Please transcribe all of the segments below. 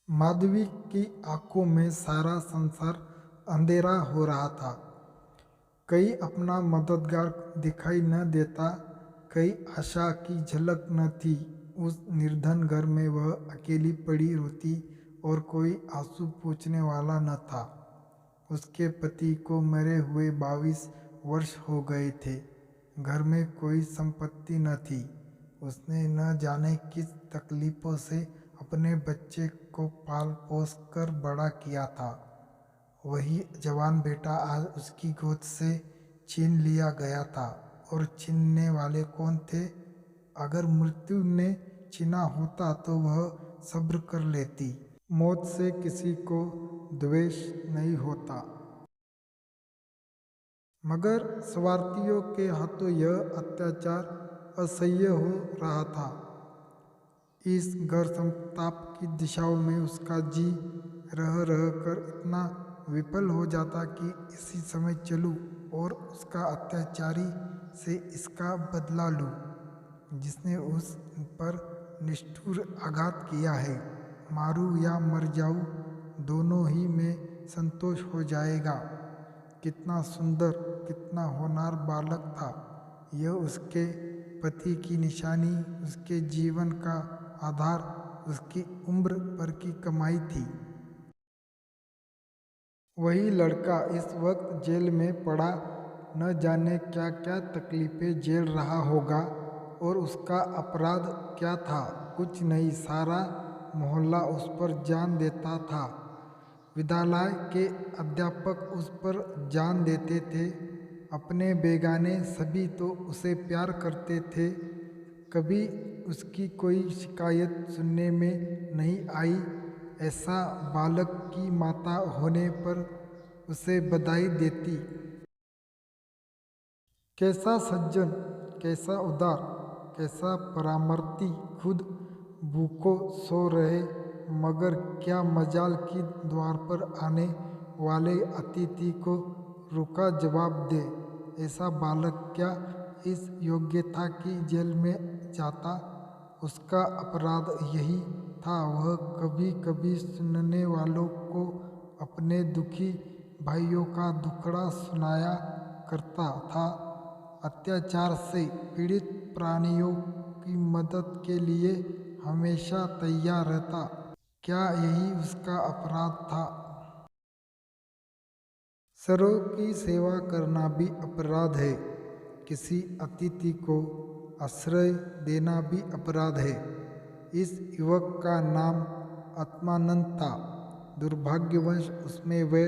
माधवी की आंखों में सारा संसार अंधेरा हो रहा था। कहीं अपना मददगार दिखाई न देता, कहीं आशा की झलक न थी। उस निर्धन घर में वह अकेली पड़ी रोती और कोई आंसू पूछने वाला न था। उसके पति को मरे हुए 22 वर्ष हो गए थे। घर में कोई संपत्ति न थी। उसने न जाने किस तकलीफों से अपने बच्चे को पाल पोस कर बड़ा किया था। वही जवान बेटा आज उसकी गोद से छीन लिया गया था। और छीनने वाले कौन थे? अगर मृत्यु ने छीना होता तो वह सब्र कर लेती। मौत से किसी को द्वेष नहीं होता, मगर स्वार्थियों के हाथों यह अत्याचार असह्य हो रहा था। इस घर संताप की दिशाओं में उसका जी रह रह कर इतना विफल हो जाता कि इसी समय चलूं और उसका अत्याचारी से इसका बदला लूं, जिसने उस पर निष्ठुर आघात किया है। मारूं या मर जाऊं, दोनों ही में संतोष हो जाएगा। कितना सुंदर, कितना होनहार बालक था यह। उसके पति की निशानी, उसके जीवन का आधार, उसकी उम्र भर की कमाई थी। वही लड़का इस वक्त जेल में पड़ा, न जाने क्या क्या तकलीफें झेल रहा होगा। और उसका अपराध क्या था? कुछ नहीं। सारा मोहल्ला उस पर जान देता था। विद्यालय के अध्यापक उस पर जान देते थे। अपने बेगाने सभी तो उसे प्यार करते थे। कभी उसकी कोई शिकायत सुनने में नहीं आई। ऐसा बालक की माता होने पर उसे बधाई देती। कैसा सज्जन, कैसा उदार, कैसा परामर्शी। खुद भूखों सो रहे, मगर क्या मजाल कि द्वार पर आने वाले अतिथि को रुखा जवाब दे। ऐसा बालक क्या इस योग्य था कि जेल में जाता? उसका अपराध यही था। वह कभी कभी सुनने वालों को अपने दुखी भाइयों का दुखड़ा सुनाया करता था। अत्याचार से पीड़ित प्राणियों की मदद के लिए हमेशा तैयार रहता। क्या यही उसका अपराध था? सरों की सेवा करना भी अपराध है। किसी अतिथि को आश्रय देना भी अपराध है। इस युवक का नाम आत्मानंद था। दुर्भाग्यवश उसमें वे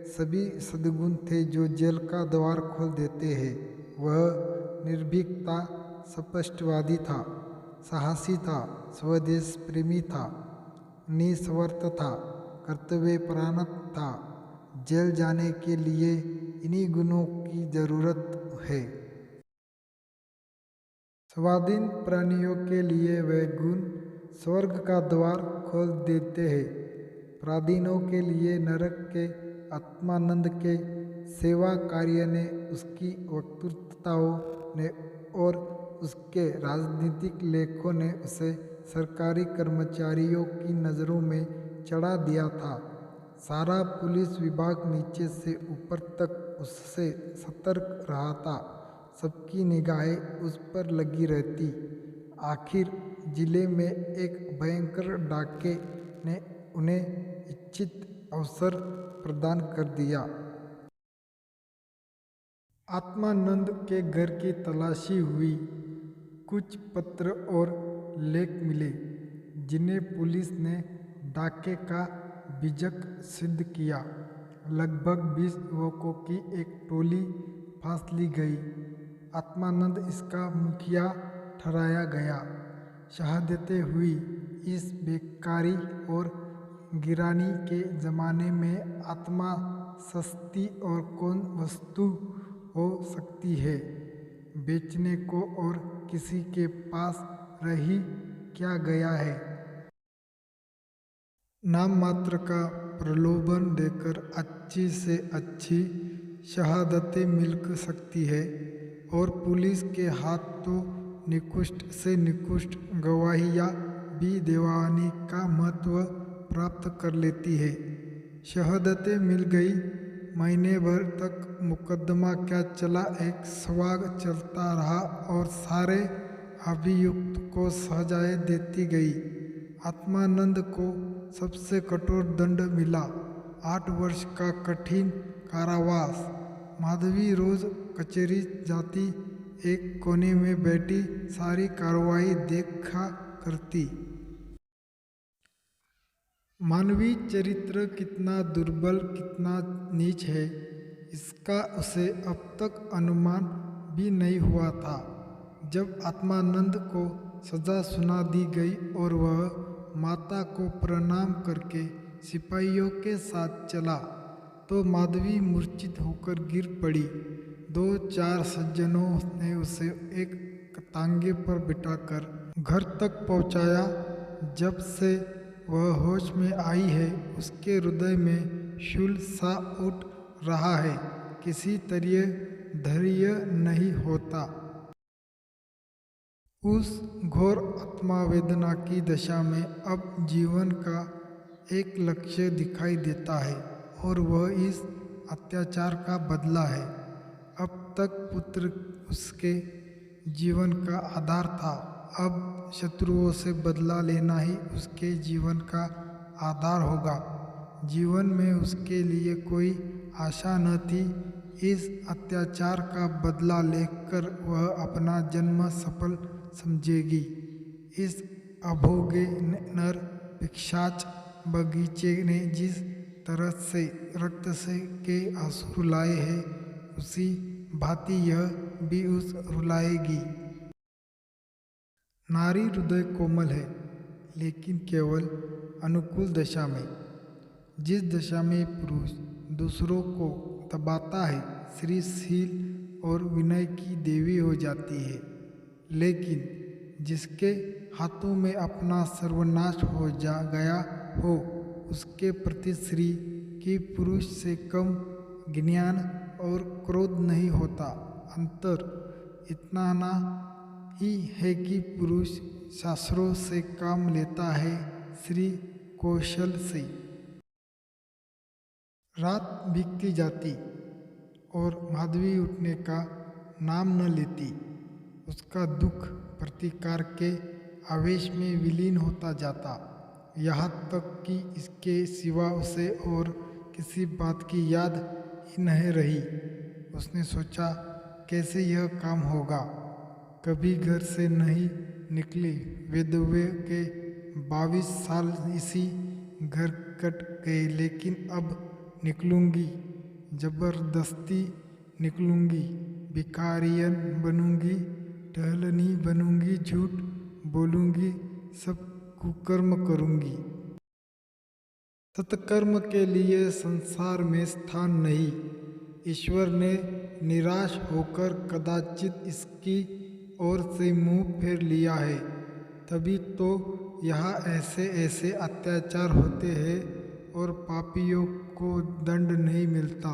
सभी सद्गुण थे जो जेल का द्वार खोल देते हैं। वह निर्भीक था, स्पष्टवादी था, साहसी था, स्वदेश प्रेमी था, निस्वार्थ था, कर्तव्यपरायण था। जेल जाने के लिए इन्हीं गुणों की जरूरत है। स्वाधीन प्राणियों के लिए वे गुण स्वर्ग का द्वार खोल देते हैं। पराधीनों के लिए नरक के। आत्मानंद के सेवा कार्य ने, उसकी वक्तृताओं ने और उसके राजनीतिक लेखों ने उसे सरकारी कर्मचारियों की नज़रों में चढ़ा दिया था। सारा पुलिस विभाग नीचे से ऊपर तक उससे सतर्क रहा था। सबकी निगाहें उस पर लगी रहती। आखिर जिले में एक भयंकर डाके ने उन्हें इच्छित अवसर प्रदान कर दिया। आत्मानंद के घर की तलाशी हुई। कुछ पत्र और लेख मिले जिन्हें पुलिस ने डाके का बीजक सिद्ध किया। लगभग 20 युवकों की एक टोली फांस ली गई। आत्मानंद इसका मुखिया ठहराया गया। शहादतें हुई। इस बेकारी और गिरानी के ज़माने में आत्मा सस्ती और कौन वस्तु हो सकती है बेचने को, और किसी के पास रह ही क्या गया है। नाम मात्र का प्रलोभन देकर अच्छी से अच्छी शहादतें मिल सकती है, और पुलिस के हाथ तो निकृष्ट से निकृष्ट गवाहियाँ भी दिवानी का महत्व प्राप्त कर लेती है। शहादतें मिल गई। महीने भर तक मुकदमा क्या चला, एक स्वाग चलता रहा और सारे अभियुक्त को सजाएं देती गई। आत्मानंद को सबसे कठोर दंड मिला, 8 वर्ष का कठिन कारावास। माधवी रोज कचहरी जाती, एक कोने में बैठी सारी कार्रवाई देखा करती। मानवीय चरित्र कितना दुर्बल, कितना नीच है, इसका उसे अब तक अनुमान भी नहीं हुआ था। जब आत्मानंद को सजा सुना दी गई और वह माता को प्रणाम करके सिपाहियों के साथ चला, तो माधवी मूर्छित होकर गिर पड़ी। 2-4 सज्जनों ने उसे एक तांगे पर बिठाकर घर तक पहुंचाया। जब से वह होश में आई है, उसके हृदय में शूल सा उठ रहा है, किसी तरह धैर्य नहीं होता। उस घोर आत्मवेदना की दशा में अब जीवन का एक लक्ष्य दिखाई देता है और वह इस अत्याचार का बदला है। अब तक पुत्र उसके जीवन का आधार था, अब शत्रुओं से बदला लेना ही उसके जीवन का आधार होगा। जीवन में उसके लिए कोई आशा न थी। इस अत्याचार का बदला लेकर वह अपना जन्म सफल समझेगी। इस अभोगे नर पिशाच बगीचे ने जिस तरह से रक्त से के आंसू रुलाए हैं, उसी भांति यह भी उस रुलाएगी। नारी हृदय कोमल है, लेकिन केवल अनुकूल दशा में। जिस दशा में पुरुष दूसरों को दबाता है, श्रीशील और विनय की देवी हो जाती है। लेकिन जिसके हाथों में अपना सर्वनाश हो जा गया हो, उसके प्रति स्त्री की पुरुष से कम ज्ञान और क्रोध नहीं होता। अंतर इतना ना ही है कि पुरुष शास्त्रों से काम लेता है, स्त्री कौशल से। रात बीतती जाती और माधवी उठने का नाम न लेती। उसका दुख प्रतिकार के आवेश में विलीन होता जाता, यहाँ तक कि इसके सिवा उसे और किसी बात की याद ही नहीं रही। उसने सोचा, कैसे यह काम होगा। कभी घर से नहीं निकली। विधवे के 22 साल इसी घर कट गए, लेकिन अब निकलूंगी, जबरदस्ती निकलूंगी, भिखारियन बनूंगी, टहलनी बनूंगी, झूठ बोलूंगी, सब कुकर्म करूंगी। सत्कर्म के लिए संसार में स्थान नहीं। ईश्वर ने निराश होकर कदाचित इसकी ओर से मुंह फेर लिया है, तभी तो यहाँ ऐसे ऐसे अत्याचार होते हैं और पापियों को दंड नहीं मिलता।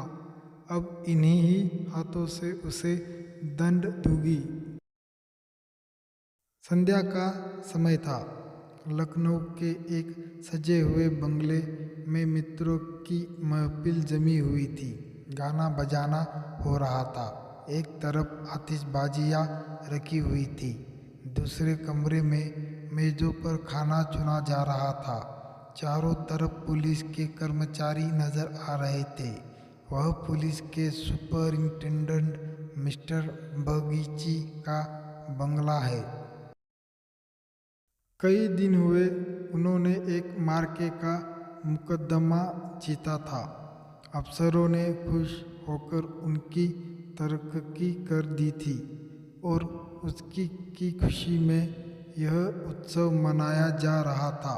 अब इन्हीं ही हाथों से उसे दंड दूंगी। संध्या का समय था। लखनऊ के एक सजे हुए बंगले में मित्रों की महफिल जमी हुई थी। गाना बजाना हो रहा था। एक तरफ आतिशबाजियाँ रखी हुई थी, दूसरे कमरे में मेज़ों पर खाना चुना जा रहा था। चारों तरफ पुलिस के कर्मचारी नजर आ रहे थे। वह पुलिस के सुपरिंटेंडेंट मिस्टर बगीची का बंगला है। कई दिन हुए उन्होंने एक मार्के का मुकदमा जीता था। अफसरों ने खुश होकर उनकी तरक्की कर दी थी और उसकी की खुशी में यह उत्सव मनाया जा रहा था।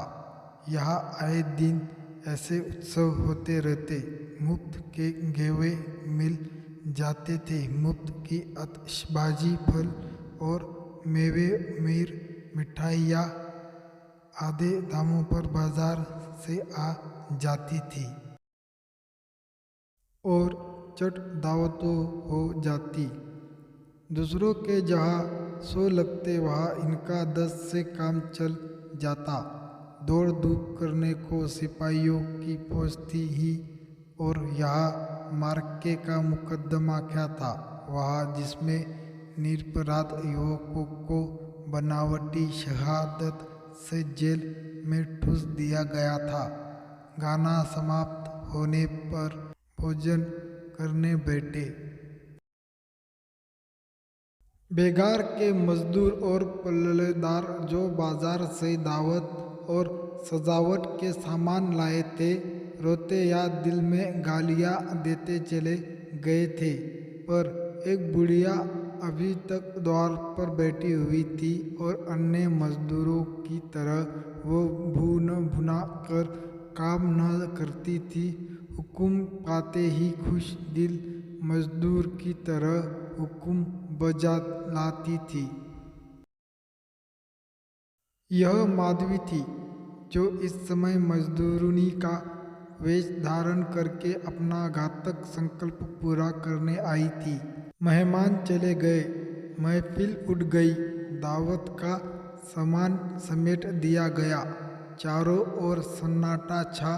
यहाँ आए दिन ऐसे उत्सव होते रहते। मुफ्त के गेवे मिल जाते थे, मुफ्त की आतिशबाजी, फल और मेवे, मिठाइयाँ आधे दामों पर बाजार से आ जाती थी और चट दावतों हो जाती। दूसरों के जहाँ 100 लगते, वहाँ इनका 10 से काम चल जाता। दौड़ धूप करने को सिपाहियों की फौज थी ही। और यहाँ मार्के का मुकदमा क्या था, वहाँ जिसमें निरपराध युवकों को बनावटी शहादत से जेल में ठूस दिया गया था। गाना समाप्त होने पर भोजन करने बैठे। बेगार के मजदूर और पल्लेदार जो बाजार से दावत और सजावट के सामान लाए थे, रोते या दिल में गालियाँ देते चले गए थे। पर एक बुढ़िया अभी तक द्वार पर बैठी हुई थी और अन्य मजदूरों की तरह वो भून भुना कर काम न करती थी। हुक्म पाते ही खुश दिल मजदूर की तरह हुक्म बजा लाती थी। यह माधवी थी जो इस समय मजदूरनी का वेश धारण करके अपना घातक संकल्प पूरा करने आई थी। मेहमान चले गए, महफिल उठ गई, दावत का सामान समेट दिया गया, चारों ओर सन्नाटा छा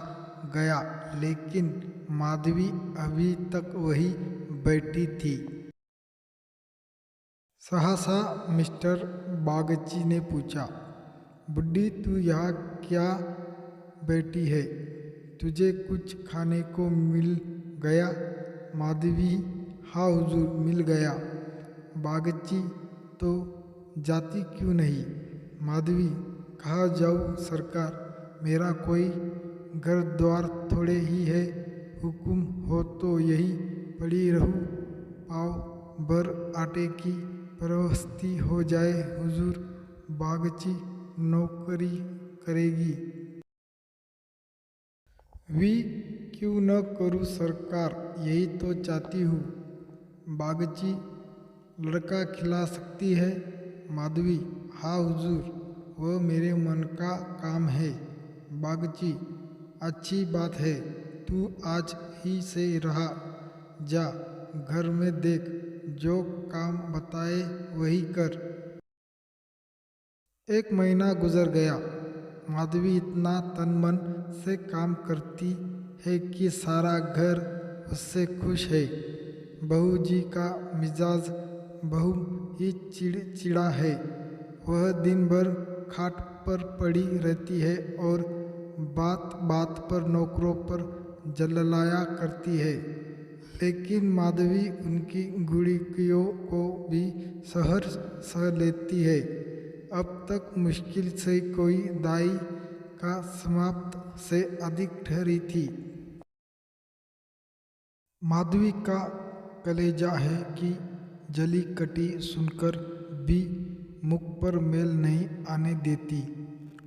गया, लेकिन माधवी अभी तक वहीं बैठी थी। सहसा मिस्टर बागची ने पूछा, बुड्ढी तू यहाँ क्या बैठी है, तुझे कुछ खाने को मिल गया? माधवी, हाँ हुजूर मिल गया। बागची, तो जाती क्यों नहीं? माधवी, कहाँ जाऊँ सरकार, मेरा कोई घर द्वार थोड़े ही है, हुक्म हो तो यही पड़ी रहूँ, पाव भर आटे की परवस्ती हो जाए हुजूर। बागची नौकरी करेगी। वी क्यों न करूँ सरकार, यही तो चाहती हूँ। बागची, लड़का खिला सकती है? माधवी, हाँ हुजूर, वह मेरे मन का काम है। बागची, अच्छी बात है, तू आज ही से रहा जा, घर में देख, जो काम बताए वही कर। 1 महीना गुजर गया। माधवी इतना तन मन से काम करती है कि सारा घर उससे खुश है। बहू जी का मिजाज बहु ही चिड़चिड़ा है। वह दिन भर खाट पर पड़ी रहती है और बात बात पर नौकरों पर जललाया करती है, लेकिन माधवी उनकी गुड़ियों को भी सहर्ष सह लेती है। अब तक मुश्किल से कोई दाई का समाप्त से अधिक ठहरी थी। माधवी का कलेजा है कि जली कटी सुनकर भी मुख पर मेल नहीं आने देती।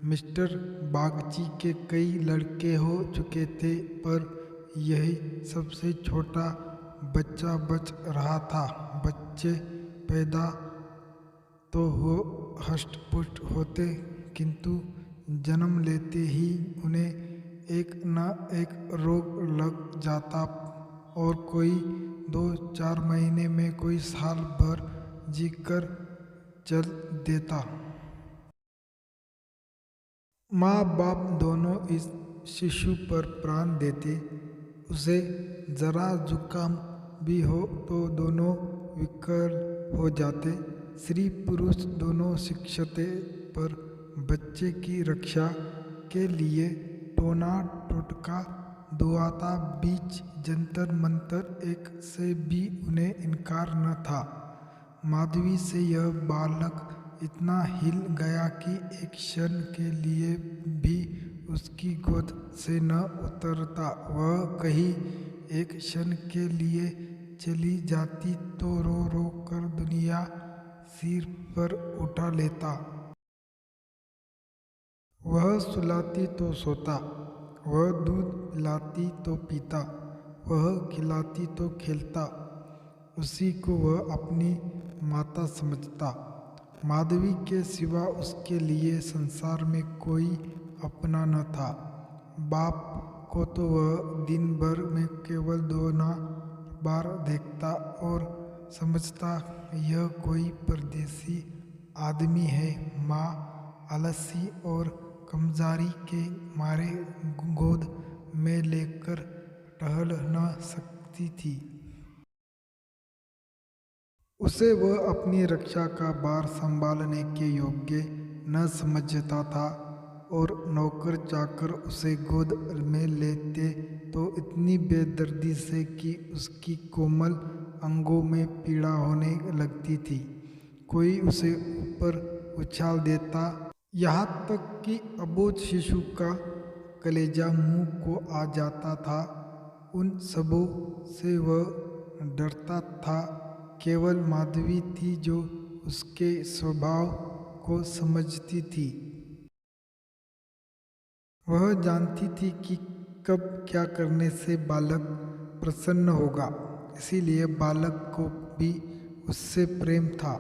मिस्टर बागची के कई लड़के हो चुके थे, पर यही सबसे छोटा बच्चा बच रहा था। बच्चे पैदा तो हो हष्ट-पुष्ट होते, किंतु जन्म लेते ही उन्हें एक न एक रोग लग जाता और कोई 2-4 महीने में कोई साल भर जीकर चल देता। माँ बाप दोनों इस शिशु पर प्राण देते। उसे जरा जुकाम भी हो तो दोनों विकल हो जाते। स्त्री पुरुष दोनों शिक्षते, पर बच्चे की रक्षा के लिए टोना टोटका दुआता बीच जंतर मंतर एक से भी उन्हें इनकार न था। माधवी से यह बालक इतना हिल गया कि एक क्षण के लिए भी उसकी गोद से न उतरता। वह कहीं एक क्षण के लिए चली जाती तो रो रो कर दुनिया सिर पर उठा लेता। वह सुलाती तो सोता, वह दूध पिलाती तो पीता, वह खिलाती तो खेलता, उसी को वह अपनी माता समझता। माधवी के सिवा उसके लिए संसार में कोई अपना न था। बाप को तो वह दिन भर में केवल 2 बार देखता और समझता यह कोई परदेसी आदमी है। माँ आलसी और कमजारी के मारे गोद में लेकर टहल न सकती थी। उसे वह अपनी रक्षा का भार संभालने के योग्य न समझता था और नौकर चाकर उसे गोद में लेते तो इतनी बेदर्दी से कि उसकी कोमल अंगों में पीड़ा होने लगती थी। कोई उसे ऊपर उछाल देता, यहाँ तक कि अबोध शिशु का कलेजा मुंह को आ जाता था। उन सबों से वह डरता था। केवल माधवी थी जो उसके स्वभाव को समझती थी। वह जानती थी कि कब क्या करने से बालक प्रसन्न होगा, इसीलिए बालक को भी उससे प्रेम था।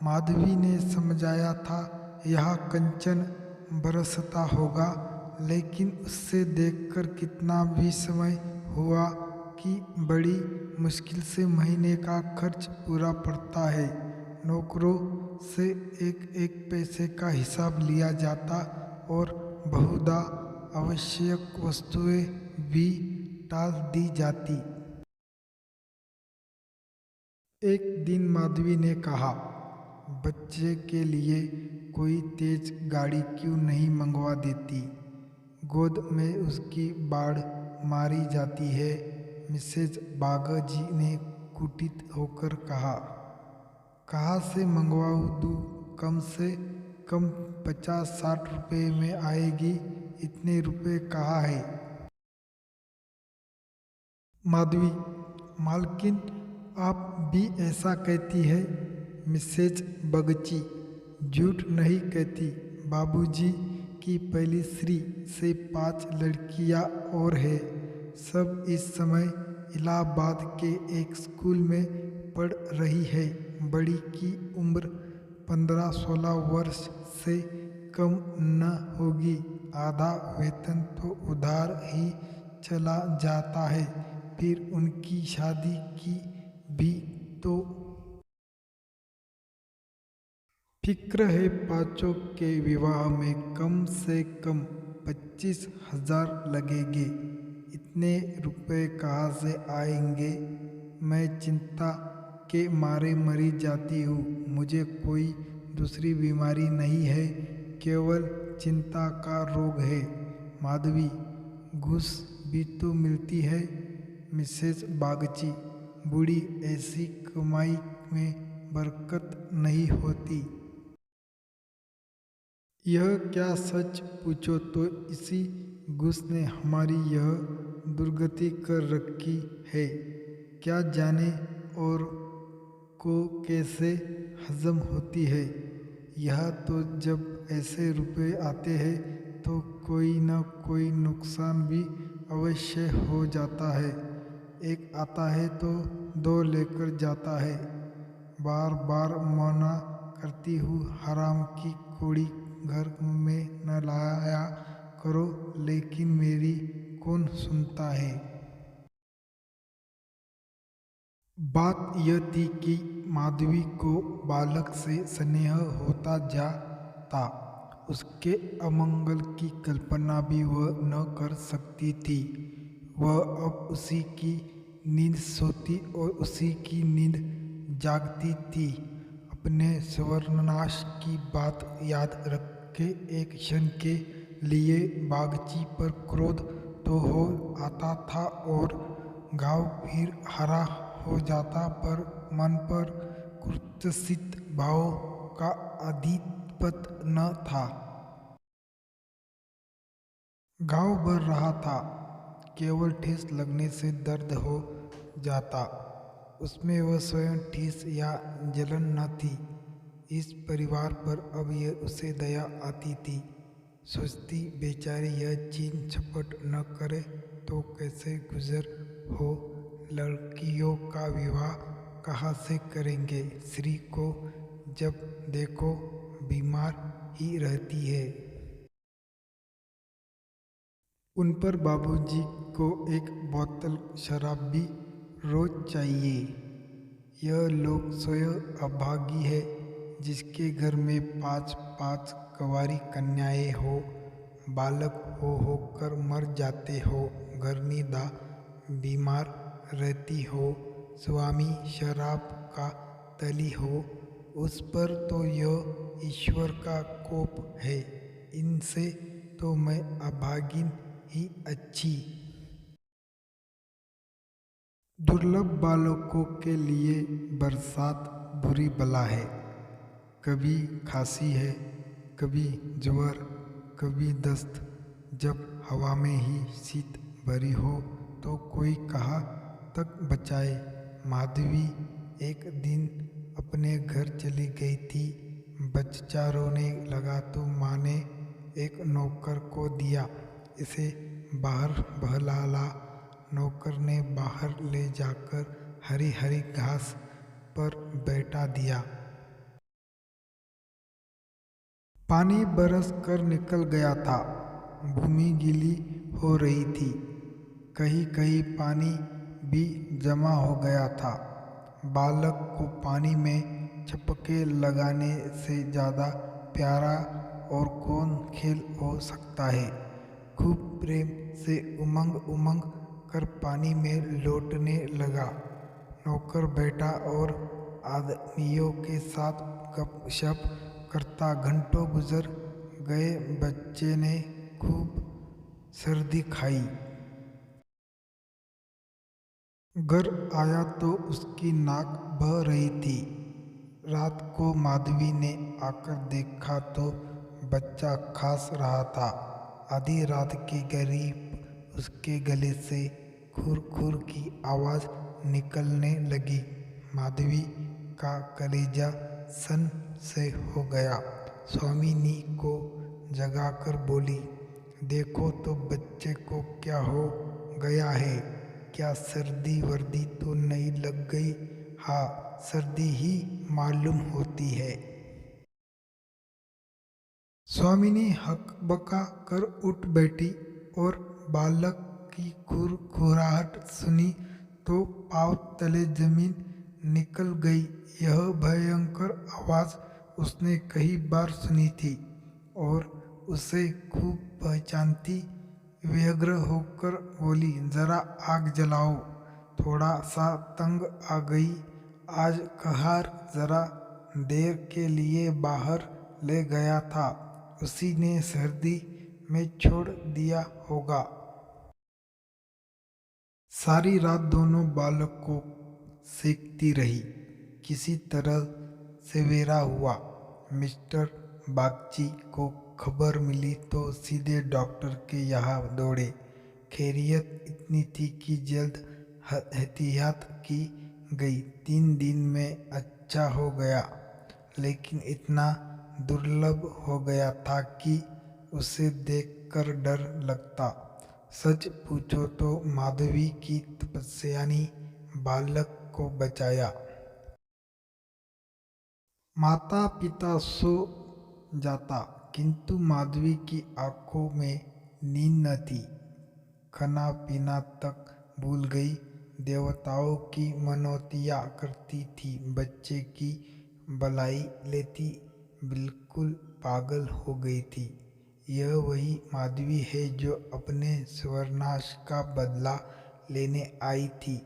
माधवी ने समझाया था यह कंचन बरसता होगा, लेकिन उससे देखकर कितना भी समय हुआ कि बड़ी मुश्किल से महीने का खर्च पूरा पड़ता है। नौकरों से एक एक पैसे का हिसाब लिया जाता और बहुधा आवश्यक वस्तुएं भी टाल दी जाती। एक दिन माधवी ने कहा, बच्चे के लिए कोई तेज गाड़ी क्यों नहीं मंगवा देती? गोद में उसकी बाढ़ मारी जाती है। मिसेज बागजी ने कुटित होकर कहा, कहाँ से मंगवाऊँ दूँ? कम से कम 50-60 रुपये में आएगी, इतने रुपए कहाँ है? माधवी, मालकिन आप भी ऐसा कहती है? मिसेज बगची, झूठ नहीं कहती। बाबूजी की पहली स्त्री से 5 लड़कियां और है। सब इस समय इलाहाबाद के एक स्कूल में पढ़ रही है। बड़ी की उम्र 15-16 वर्ष से कम न होगी। आधा वेतन तो उधार ही चला जाता है। फिर उनकी शादी की भी तो फिक्र है। पाँचों के विवाह में कम से कम 25,000 लगेंगे। इतने रुपए कहाँ से आएंगे? मैं चिंता के मारे मरी जाती हूँ। मुझे कोई दूसरी बीमारी नहीं है, केवल चिंता का रोग है। माधवी, घूस भी तो मिलती है। मिसेज बागची, बूढ़ी, ऐसी कमाई में बरकत नहीं होती। यह क्या सच पूछो तो इसी घूस ने हमारी यह दुर्गति कर रखी है। क्या जाने और को कैसे हजम होती है। यह तो जब ऐसे रुपए आते हैं तो कोई न कोई नुकसान भी अवश्य हो जाता है। एक आता है तो 2 लेकर जाता है। बार बार मना करती हूँ, हराम की कौड़ी घर में न लाया करो, लेकिन मेरी कौन सुनता है। बात यह थी कि माधवी को बालक से स्नेह होता जाता। उसके अमंगल की कल्पना भी वह न कर सकती थी। वह अब उसी की नींद सोती और उसी की नींद जागती थी। अपने स्वर्णनाश की बात याद रखे एक क्षण के लिए बागची पर क्रोध तो हो आता था और घाव फिर हरा हो जाता, पर मन पर कुत्सित भाव का आधिपत्य न था। घाव भर रहा था, केवल ठेस लगने से दर्द हो जाता। उसमें वह स्वयं ठेस या जलन न थी। इस परिवार पर अब यह उसे दया आती थी। सोचती, बेचारी यह चीन छपट न करे तो कैसे गुजर हो। लड़कियों का विवाह कहाँ से करेंगे? श्री को जब देखो बीमार ही रहती है। उन पर बाबूजी को एक बोतल शराब भी रोज चाहिए। यह लोग स्वयं अभागी है जिसके घर में 5-5 कंवारी कन्याएं हो। बालक हो कर मर जाते हो, घरनी दा बीमार रहती हो, स्वामी शराब का तली हो, उस पर तो यह ईश्वर का कोप है। इनसे तो मैं अभागिन ही अच्छी। दुर्लभ बालकों के लिए बरसात बुरी बला है। कभी खांसी है, कभी ज्वर, कभी दस्त। जब हवा में ही शीत भरी हो तो कोई कहाँ तक बचाए। माधवी एक दिन अपने घर चली गई थी। बच्चा रोने लगा तो माँ ने एक नौकर को दिया, इसे बाहर बहला ला। नौकर ने बाहर ले जाकर हरी हरी घास पर बैठा दिया। पानी बरस कर निकल गया था, भूमि गीली हो रही थी, कहीं कहीं पानी भी जमा हो गया था। बालक को पानी में छपके लगाने से ज़्यादा प्यारा और कौन खेल हो सकता है। खूब प्रेम से उमंग उमंग कर पानी में लौटने लगा। नौकर बैठा और आदमियों के साथ गपशप करता घंटों गुजर गए। बच्चे ने खूब सर्दी खाई। घर आया तो उसकी नाक बह रही थी। रात को माधवी ने आकर देखा तो बच्चा खांस रहा था। आधी रात के करीब उसके गले से खुर खुर की आवाज़ निकलने लगी। माधवी का कलेजा सन से हो गया। स्वामिनी को जगाकर बोली, देखो तो बच्चे को क्या हो गया है, क्या सर्दी वर्दी तो नहीं लग गई? हाँ, सर्दी ही मालूम होती है। स्वामिनी हकबका कर उठ बैठी और बालक की खुरखुराहट सुनी तो पाँव तले जमीन निकल गई। यह भयंकर आवाज़ उसने कई बार सुनी थी और उसे खूब पहचानती। व्यग्र होकर बोली, जरा आग जलाओ, थोड़ा सा तंग आ गई। आज कहार जरा देर के लिए बाहर ले गया था, उसी ने सर्दी में छोड़ दिया होगा। सारी रात दोनों बालक को सेकती रही। किसी तरह सवेरा हुआ। मिस्टर बागची को खबर मिली तो सीधे डॉक्टर के यहाँ दौड़े। खैरियत इतनी थी कि जल्द एहतियात की गई। 3 दिन में अच्छा हो गया, लेकिन इतना दुर्लभ हो गया था कि उसे देखकर डर लगता। सच पूछो तो माधवी की तपस्या ने बालक को बचाया। माता पिता सो जाता, किंतु माधवी की आंखों में नींद न थी। खाना पीना तक भूल गई। देवताओं की मनौतियाँ करती थी, बच्चे की बलाई लेती, बिल्कुल पागल हो गई थी। यह वही माधवी है जो अपने सर्वनाश का बदला लेने आई थी।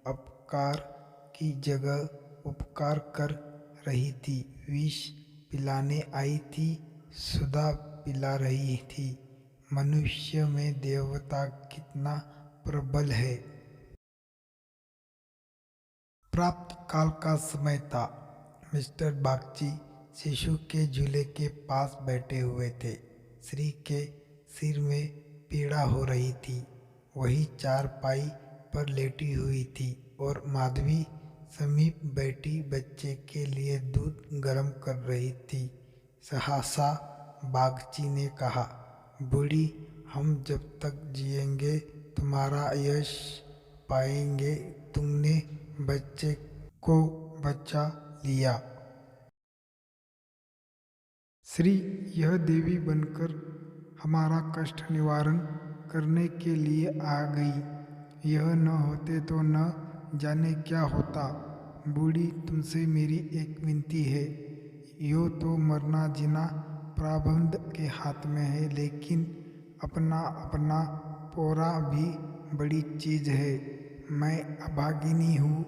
अपकार की जगह उपकार कर रही थी, विष पिलाने आई थी, सुधा पिला रही थी। मनुष्य में देवता कितना प्रबल है। प्राप्त काल का समय था। मिस्टर बागची शिशु के झूले के पास बैठे हुए थे। श्री के सिर में पीड़ा हो रही थी। वही चारपाई पर लेटी हुई थी और माधवी समीप बैठी बच्चे के लिए दूध गर्म कर रही थी। सहसा बागची ने कहा, बूढ़ी, हम जब तक जिएंगे तुम्हारा यश पाएंगे। तुमने बच्चे को बचा लिया। श्री यह देवी बनकर हमारा कष्ट निवारण करने के लिए आ गई। यह न होते तो न जाने क्या होता। बूढ़ी, तुमसे मेरी एक विनती है। यो तो मरना जीना प्रारब्ध के हाथ में है, लेकिन अपना अपना पोरा भी बड़ी चीज है। मैं अभागिनी हूँ,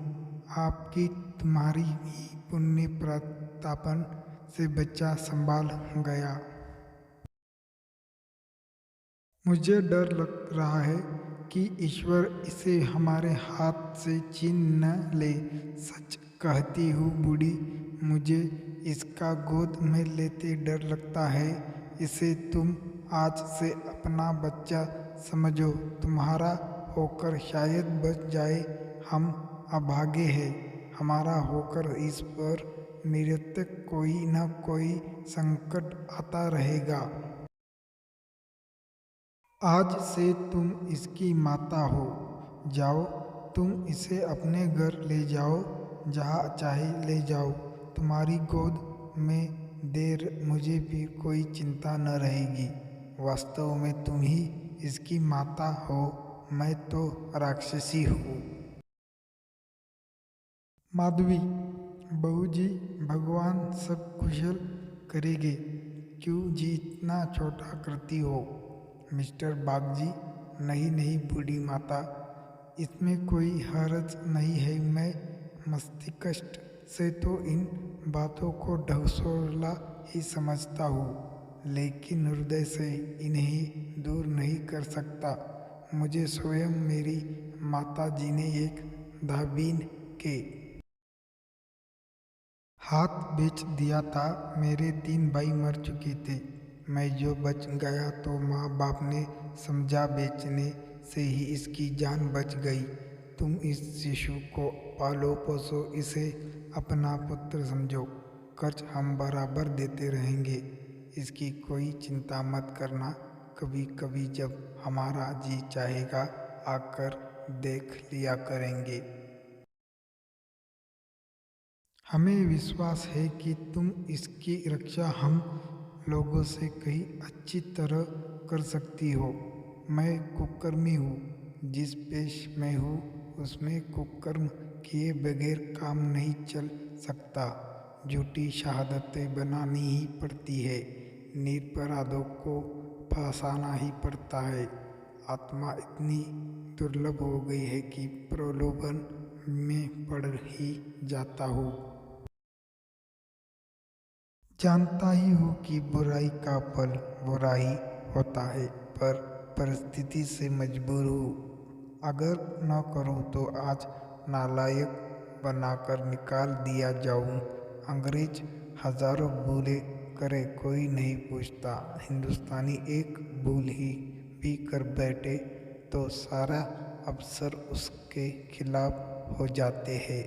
आपकी तुम्हारी ही पुण्य प्रतापन से बच्चा संभाल गया। मुझे डर लग रहा है कि ईश्वर इसे हमारे हाथ से छीन न ले। सच कहती हूँ बूढ़ी, मुझे इसका गोद में लेते डर लगता है। इसे तुम आज से अपना बच्चा समझो, तुम्हारा होकर शायद बच जाए। हम अभागे हैं, हमारा होकर इस पर निरंतर कोई न कोई संकट आता रहेगा। आज से तुम इसकी माता हो, जाओ तुम इसे अपने घर ले जाओ, जहाँ चाहे ले जाओ। तुम्हारी गोद में देर मुझे भी कोई चिंता न रहेगी। वास्तव में तुम ही इसकी माता हो, मैं तो राक्षसी हूँ। माधवी, बहू जी, भगवान सब कुशल करेंगे, क्यों जी इतना छोटा करती हो। मिस्टर बागजी, नहीं नहीं बूढ़ी माता, इसमें कोई हर्ज नहीं है। मैं मस्तिष्क से तो इन बातों को ढकोसला ही समझता हूँ, लेकिन हृदय से इन्हें दूर नहीं कर सकता। मुझे स्वयं मेरी माता जी ने एक दाबीन के हाथ बेच दिया था। मेरे 3 भाई मर चुके थे, मैं जो बच गया तो माँ बाप ने समझा बेचने से ही इसकी जान बच गई। तुम इस शिशु को पालो पोसो, इसे अपना पुत्र समझो। खर्च हम बराबर देते रहेंगे, इसकी कोई चिंता मत करना। कभी कभी जब हमारा जी चाहेगा आकर देख लिया करेंगे। हमें विश्वास है कि तुम इसकी रक्षा हम लोगों से कहीं अच्छी तरह कर सकती हो। मैं कुकर्मी हूँ, जिस पेश में हूँ उसमें कुकर्म किए बगैर काम नहीं चल सकता। झूठी शहादतें बनानी ही पड़ती है, निरपराधों को फंसाना ही पड़ता है। आत्मा इतनी दुर्लभ हो गई है कि प्रलोभन में पड़ ही जाता हूँ। जानता ही हूँ कि बुराई का फल बुरा ही होता है, पर परिस्थिति से मजबूर हूँ। अगर न करूँ तो आज नालायक बनाकर निकाल दिया जाऊँ। अंग्रेज हजारों भूलें करे, कोई नहीं पूछता। हिंदुस्तानी एक भूल ही भी कर बैठे तो सारा अफसर उसके खिलाफ हो जाते हैं।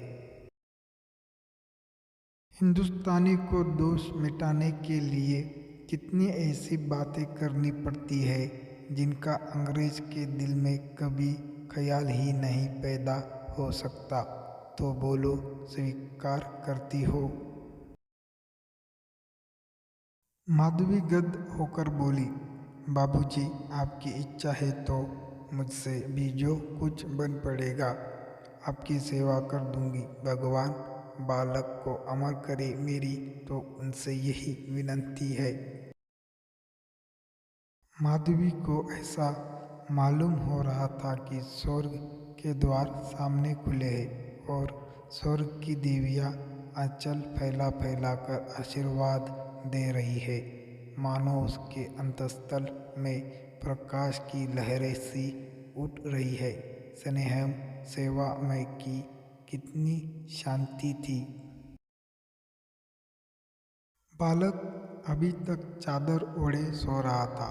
हिंदुस्तानी को दोष मिटाने के लिए कितनी ऐसी बातें करनी पड़ती है जिनका अंग्रेज के दिल में कभी ख्याल ही नहीं पैदा हो सकता। तो बोलो, स्वीकार करती हो। माधवी गद होकर बोली, बाबूजी, आपकी इच्छा है तो मुझसे भी जो कुछ बन पड़ेगा आपकी सेवा कर दूंगी। भगवान बालक को अमर करे, मेरी तो उनसे यही विनती है। माधवी को ऐसा मालूम हो रहा था कि स्वर्ग के द्वार सामने खुले हैं और स्वर्ग की देवियाँ आंचल फैला फैला कर आशीर्वाद दे रही है। मानो उसके अंतस्थल में प्रकाश की लहरें सी उठ रही है। स्नेहम सेवा में की कितनी शांति थी। बालक अभी तक चादर ओढ़े सो रहा था।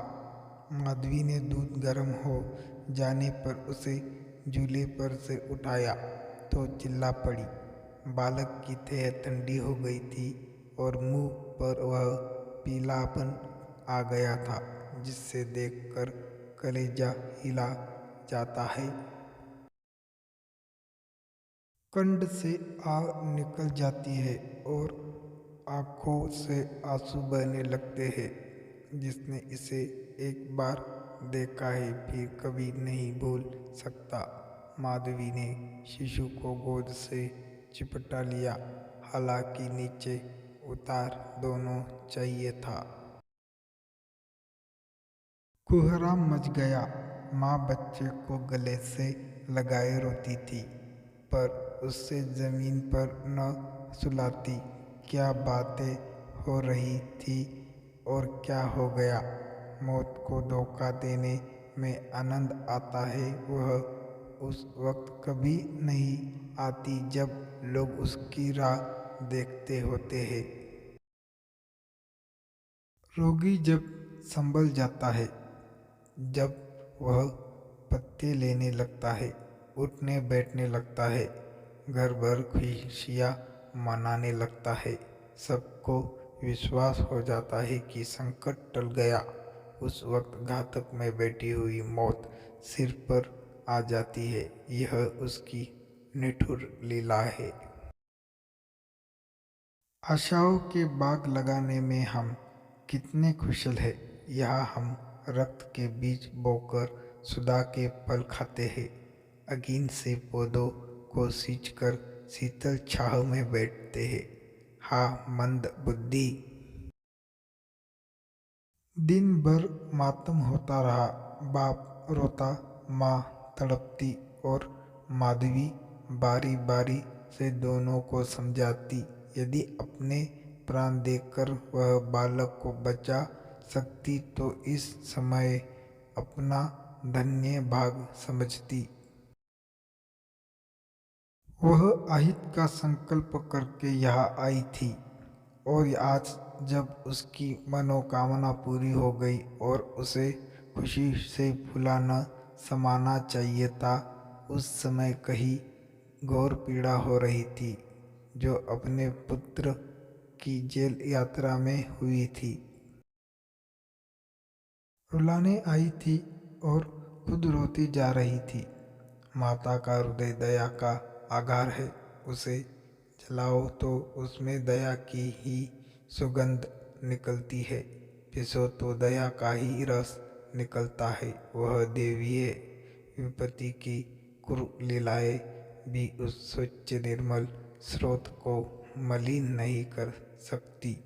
माधवी ने दूध गर्म हो जाने पर उसे झूले पर से उठाया तो चिल्ला पड़ी। बालक की तह ठंडी हो गई थी और मुंह पर वह पीलापन आ गया था जिससे देखकर कलेजा हिला जाता है। कंठ से आग निकल जाती है और आंखों से आंसू बहने लगते हैं। जिसने इसे एक बार देखा है फिर कभी नहीं भूल सकता। माधवी ने शिशु को गोद से चिपटा लिया, हालांकि नीचे उतार दोनों चाहिए था। कोहराम मच गया। माँ बच्चे को गले से लगाए रोती थी, पर उससे जमीन पर न सुलाती। क्या बातें हो रही थी और क्या हो गया। मौत को धोखा देने में आनंद आता है, वह उस वक्त कभी नहीं आती जब लोग उसकी राह देखते होते हैं। रोगी जब संभल जाता है, जब वह पत्ते लेने लगता है, उठने बैठने लगता है, घर भर खुशियाँ मनाने लगता है, सबको विश्वास हो जाता है कि संकट टल गया, उस वक्त घातक में बैठी हुई मौत सिर पर आ जाती है। यह उसकी निठुर लीला है। आशाओं के बाग लगाने में हम कितने कुशल हैं। यहाँ हम रक्त के बीज बोकर सुधा के फल खाते हैं। अगीन से पौधों को सींचकर शीतल छाह में बैठते हैं। हाँ मंद बुद्धि। दिन भर मातम होता रहा। बाप रोता, माँ तड़पती और माधवी बारी बारी से दोनों को समझाती। यदि अपने प्राण देकर वह बालक को बचा सकती तो इस समय अपना धन्य भाग समझती। वह अहित का संकल्प करके यहाँ आई थी और आज जब उसकी मनोकामना पूरी हो गई और उसे खुशी से फुलाना समाना चाहिए था, उस समय कहीं घोर पीड़ा हो रही थी जो अपने पुत्र की जेल यात्रा में हुई थी। रुलाने आई थी और खुद रोती जा रही थी। माता का हृदय दया का आगार है, उसे जलाओ तो उसमें दया की ही सुगंध निकलती है, पिसो तो दया का ही रस निकलता है। वह देवी है। विपत्ति की क्रूर लीलाएं भी उस स्वच्छ निर्मल स्रोत को मलिन नहीं कर सकती।